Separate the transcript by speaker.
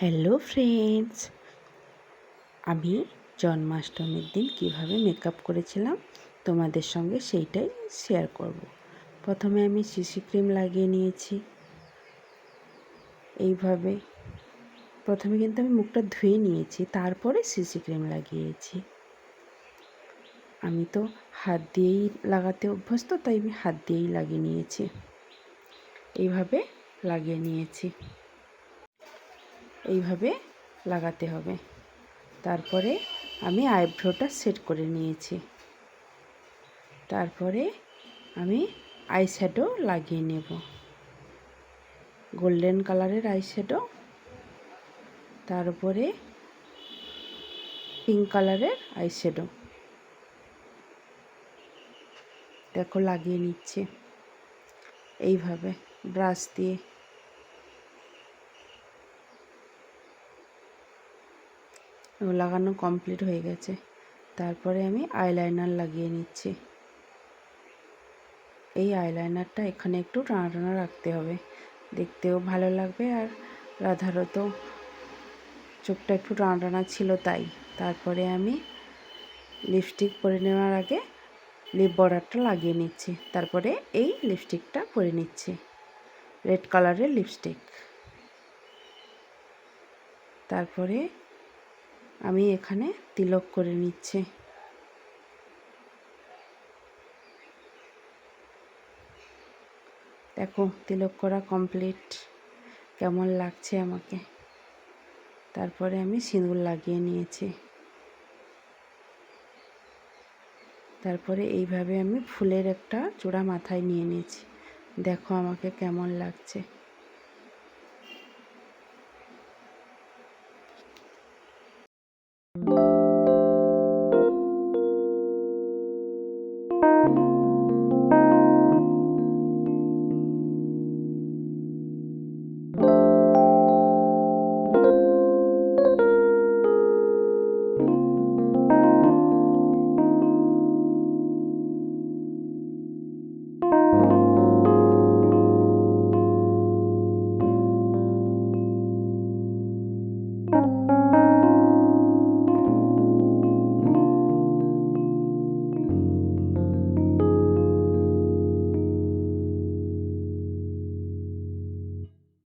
Speaker 1: Hello friends, আমি জন্মাষ্টমীর দিন কিভাবে মেকআপ করেছিলাম তোমাদের সঙ্গে সেইটাই শেয়ার করব। প্রথমে আমি সিসি ক্রিম লাগিয়ে নিয়েছি। এইভাবে প্রথমে কিন্তু আমি মুখটা ধুয়ে নিয়েছি, তারপরে সিসি ক্রিম লাগিয়েছি। আমি তো হাত দিয়েই লাগাতে অভ্যস্ত, তাই আমি হাত দিয়েই লাগিয়ে নিয়েছি। এইভাবে লাগিয়ে নিয়েছি। এইভাবে লাগাতে হবে। তারপরে আমি আইব্রোটা সেট করে নিয়েছি। তারপরে আমি আইশ্যাডো লাগিয়ে নেব, গোল্ডেন কালারের আইশ্যাডো। তার উপরে পিঙ্ক কালারের আইশ্যাডো। দেখো লাগিয়ে নিচ্ছি এইভাবে ব্রাশ দিয়ে। লাগানো কমপ্লিট হয়ে গেছে। তারপরে আমি আইলাইনার লাগিয়ে নিচ্ছি। এই আইলাইনারটা এখানে একটু টানা টানা রাখতে হবে, দেখতেও ভালো লাগবে। আর রাধারও তো চোখটা একটু টানা টানা ছিল, তাই। তারপরে আমি লিপস্টিক পরে নেওয়ার আগে লিপ বর্ডারটা লাগিয়ে নিচ্ছি। তারপরে এই লিপস্টিকটা পরে নিচ্ছি, রেড কালারের লিপস্টিক। তারপরে আমি এখানে তিলক করে নিচ্ছি। দেখো তিলক করা কমপ্লিট, কেমন লাগছে আমাকে। তারপরে আমি সিঁদুর লাগিয়ে নিয়েছি। তারপরে এইভাবে আমি ফুলের একটা জোড়া মাথায় নিয়ে নিয়েছি। দেখো আমাকে কেমন লাগছে।